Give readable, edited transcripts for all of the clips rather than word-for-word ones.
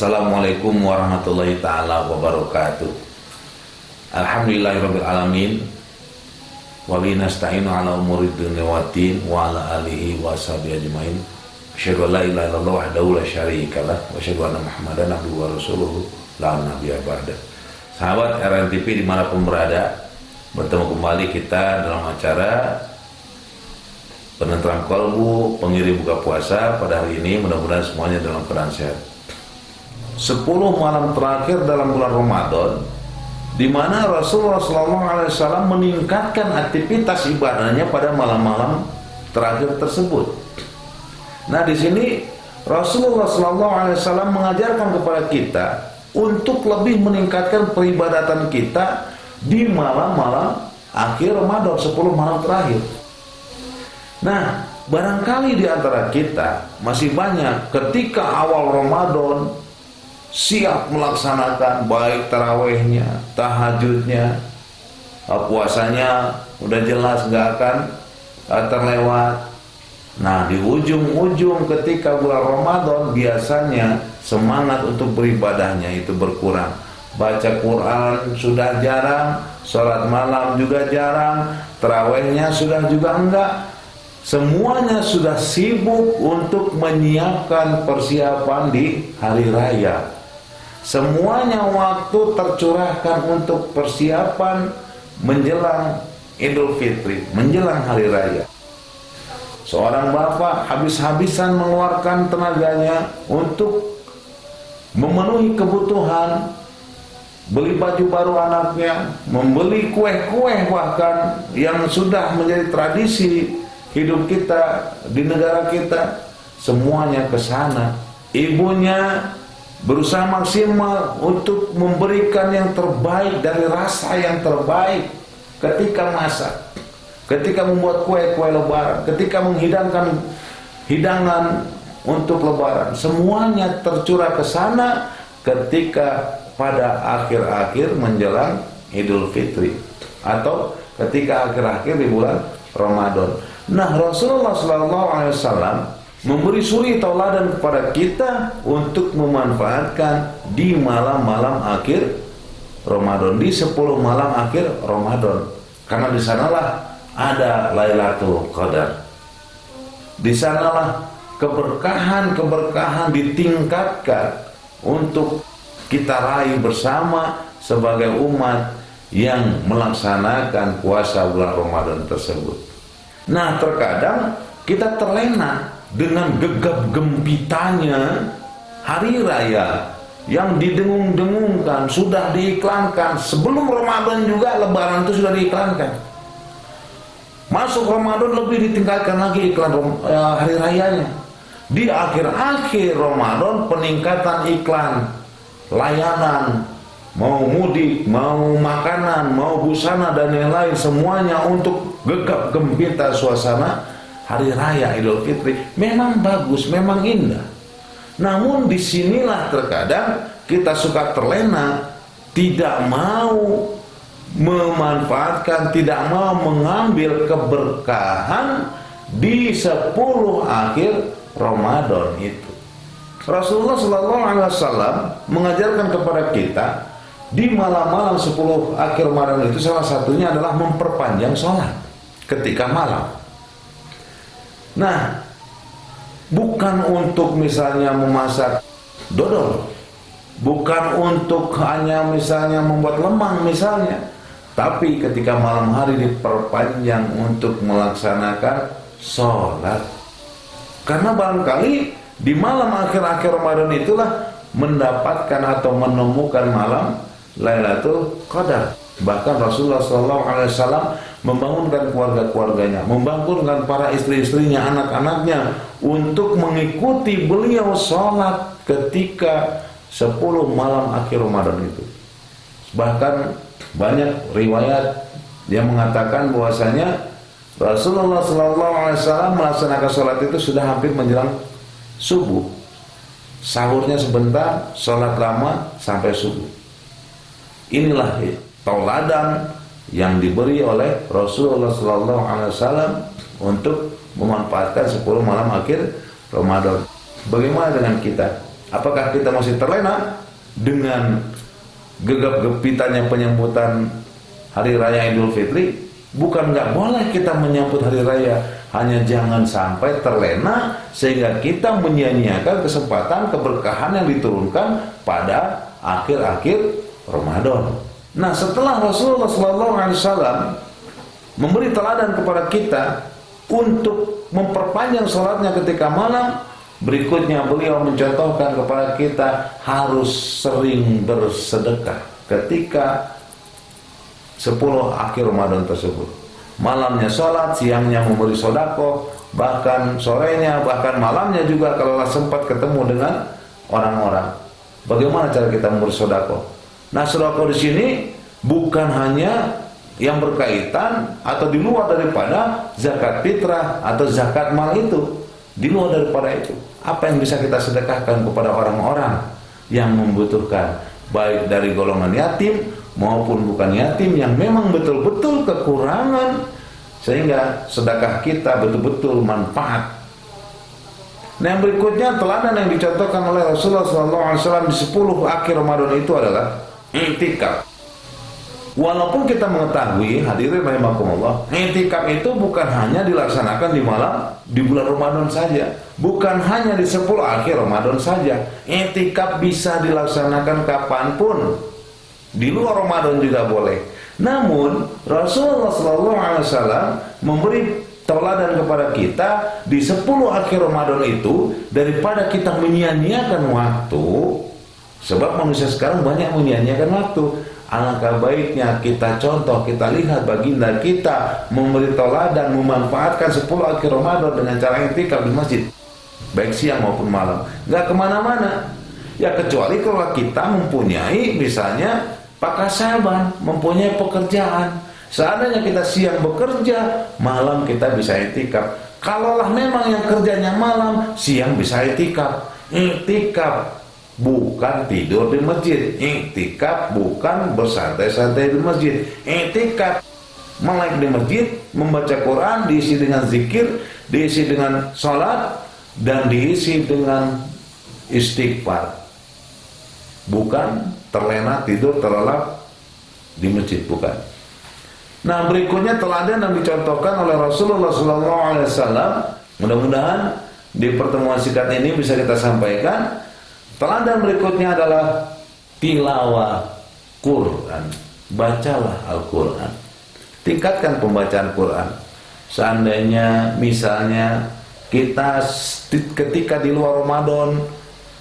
Assalamualaikum warahmatullahi ta'ala wabarakatuh. Alhamdulillahirabbil alamin. Wa bihi nasta'inu ala umuri dunya waddin wa ala alihi wa sahbihi ajmain. Asyhadu an la ilaha illallah wahdahu la syarika lah wa asyhadu anna Muhammadan abduhu wa rasuluhu la nabiyya ba'da. Sahabat RNTV dimanapun berada, bertemu kembali kita dalam acara Penenteram Kolbu, pengiring buka puasa pada hari ini. Mudah-mudahan semuanya dalam keadaan sehat. 10 malam terakhir dalam bulan Ramadan, di mana Rasulullah SAW meningkatkan aktivitas ibadahnya pada malam-malam terakhir tersebut. Nah, di sini Rasulullah SAW mengajarkan kepada kita untuk lebih meningkatkan peribadatan kita di malam-malam akhir Ramadan, 10 malam terakhir. Nah, barangkali di antara kita masih banyak ketika awal Ramadan siap melaksanakan baik tarawehnya, tahajudnya, puasanya udah jelas nggak akan terlewat. Nah, di ujung-ujung ketika bulan Ramadan biasanya semangat untuk beribadahnya itu berkurang. Baca Quran sudah jarang, sholat malam juga jarang, tarawehnya sudah juga enggak. Semuanya sudah sibuk untuk menyiapkan persiapan di hari raya. Semuanya waktu tercurahkan untuk persiapan menjelang Idul Fitri, menjelang hari raya. Seorang bapak habis-habisan mengeluarkan tenaganya untuk memenuhi kebutuhan, beli baju baru anaknya, membeli kue-kue bahkan yang sudah menjadi tradisi hidup kita di negara kita. Semuanya ke sana. Ibunya berusaha maksimal untuk memberikan yang terbaik dari rasa yang terbaik ketika masak, ketika membuat kue-kue lebaran, ketika menghidangkan hidangan untuk lebaran. Semuanya tercurah ke sana ketika pada akhir-akhir menjelang Idul Fitri atau ketika akhir-akhir di bulan Ramadan. Nah, Rasulullah SAW memberi suri tauladan kepada kita untuk memanfaatkan di malam-malam akhir Ramadan, di 10 malam akhir Ramadan, karena di sanalah ada Lailatul Qadar. Di sanalah keberkahan-keberkahan ditingkatkan untuk kita raih bersama sebagai umat yang melaksanakan puasa bulan Ramadan tersebut. Nah, terkadang kita terlena dengan gegap gempitanya hari raya yang didengung-dengungkan, sudah diiklankan sebelum Ramadan, juga Lebaran itu sudah diiklankan. Masuk Ramadan lebih ditingkatkan lagi iklan hari rayanya. Di akhir-akhir Ramadan peningkatan iklan, layanan, mau mudik, mau makanan, mau busana dan yang lain, semuanya untuk gegap gempita suasana hari raya Idul Fitri. Memang bagus, memang indah. Namun disinilah terkadang kita suka terlena, tidak mau memanfaatkan, tidak mau mengambil keberkahan di 10 akhir Ramadan itu. Rasulullah SAW mengajarkan kepada kita di malam-malam 10 akhir Ramadan itu salah satunya adalah memperpanjang sholat ketika malam. Nah, bukan untuk misalnya memasak dodol, bukan untuk hanya misalnya membuat lemang misalnya, tapi ketika malam hari diperpanjang untuk melaksanakan sholat. Karena barangkali di malam akhir-akhir Ramadan itulah mendapatkan atau menemukan malam Lailatul Qadar. Bahkan Rasulullah SAW membangunkan keluarga-keluarganya, membangunkan para istri-istrinya, anak-anaknya untuk mengikuti beliau sholat ketika 10 malam akhir Ramadan itu. Bahkan banyak riwayat yang mengatakan bahwasanya Rasulullah SAW melaksanakan sholat itu sudah hampir menjelang subuh. Sahurnya sebentar, sholat lama sampai subuh. Inilah tauladan yang diberi oleh Rasulullah SAW untuk memanfaatkan 10 malam akhir Ramadan. Bagaimana dengan kita? Apakah kita masih terlena dengan gegap gempitanya penyambutan Hari Raya Idul Fitri? Bukan nggak boleh kita menyambut hari raya, hanya jangan sampai terlena sehingga kita menyia-nyiakan kesempatan keberkahan yang diturunkan pada akhir-akhir Ramadan. Nah, setelah Rasulullah SAW memberi teladan kepada kita untuk memperpanjang sholatnya ketika malam, berikutnya beliau mencontohkan kepada kita harus sering bersedekah ketika 10 akhir Ramadan tersebut. Malamnya sholat, siangnya memberi sodako, bahkan sorenya, bahkan malamnya juga kalau sempat ketemu dengan orang-orang. Bagaimana cara kita memberi sodako? Nah, sodako di sini bukan hanya yang berkaitan atau di luar daripada zakat fitrah atau zakat mal itu. Di luar daripada itu, apa yang bisa kita sedekahkan kepada orang-orang yang membutuhkan, baik dari golongan yatim maupun bukan yatim yang memang betul-betul kekurangan, sehingga sedekah kita betul-betul manfaat. Nah, yang berikutnya teladan yang dicontohkan oleh Rasulullah SAW di 10 akhir Ramadan itu adalah i'tikaf. Walaupun kita mengetahui, hadirin rahimakumullah, i'tikaf itu bukan hanya dilaksanakan di malam di bulan Ramadan saja, bukan hanya di 10 akhir Ramadan saja. I'tikaf bisa dilaksanakan kapanpun, di luar Ramadan juga boleh. Namun Rasulullah SAW memberi teladan kepada kita di 10 akhir Ramadan itu, daripada kita menyia-nyiakan waktu, sebab manusia sekarang banyak menyia-nyiakan waktu. Alangkah baiknya kita contoh, kita lihat baginda kita memberi teladan, memanfaatkan 10 akhir Ramadan dengan cara i'tikaf di masjid, baik siang maupun malam, nggak kemana-mana. Ya kecuali kalau kita mempunyai misalnya pakasaban, mempunyai pekerjaan. Seandainya kita siang bekerja, malam kita bisa i'tikaf. Kalaulah memang yang kerjanya malam, siang bisa i'tikaf. I'tikaf bukan tidur di masjid. I'tikaf bukan bersantai-santai di masjid. I'tikaf melek di masjid, membaca Quran, diisi dengan zikir, diisi dengan sholat, dan diisi dengan istighfar. Bukan terlena, tidur, terlelap di masjid, bukan. Nah, berikutnya teladan yang dicontohkan oleh Rasulullah SAW. Mudah-mudahan di pertemuan singkat ini bisa kita sampaikan. Teladan berikutnya adalah tilawah Quran. Bacalah Al-Quran. Tingkatkan pembacaan Quran. Seandainya misalnya kita ketika di luar Ramadan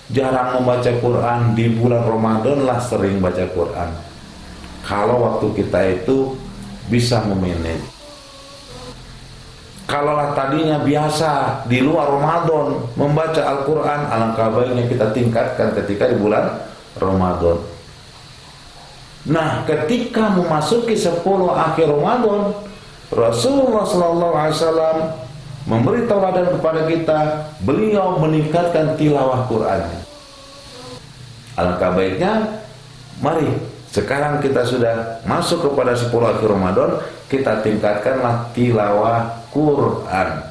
jarang membaca Quran, di bulan Ramadan lah sering baca Quran. Kalau waktu kita itu bisa memanage. Kalaulah tadinya biasa di luar Ramadan membaca Al-Quran, alangkah baiknya kita tingkatkan ketika di bulan Ramadan. Nah, ketika memasuki 10 akhir Ramadan, Rasulullah SAW memberi teladan kepada kita, beliau meningkatkan tilawah Qurannya. Alangkah baiknya, mari sekarang kita sudah masuk kepada 10 akhir Ramadan, kita tingkatkanlah tilawah Quran.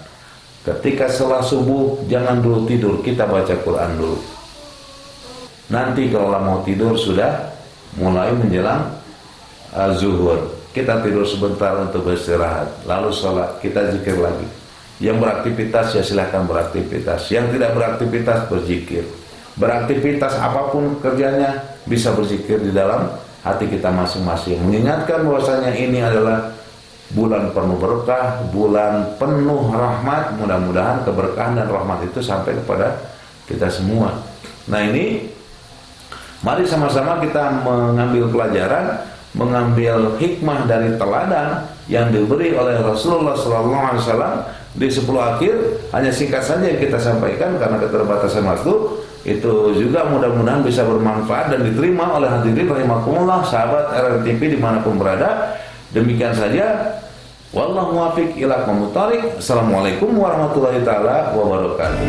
Ketika setelah subuh, jangan dulu tidur, kita baca Quran dulu. Nanti kalau mau tidur sudah mulai menjelang zuhur, kita tidur sebentar untuk beristirahat, lalu sholat, kita zikir lagi. Yang beraktivitas ya silahkan beraktivitas, yang tidak beraktivitas berzikir. Beraktivitas apapun kerjanya bisa berzikir di dalam hati kita masing-masing, mengingatkan bahwasanya ini adalah bulan penuh berkah, bulan penuh rahmat. Mudah-mudahan keberkahan dan rahmat itu sampai kepada kita semua. Nah, ini mari sama-sama kita mengambil pelajaran, mengambil hikmah dari teladan yang diberi oleh Rasulullah SAW di 10 akhir. Hanya singkat saja yang kita sampaikan karena keterbatasan waktu. Itu juga mudah-mudahan bisa bermanfaat dan diterima oleh hadirin rahimakumullah, sahabat RRTV dimanapun berada. Demikian saja. Wallahu muwaffiq ila aqwamit thoriq. Assalamualaikum warahmatullahi taala wabarakatuh.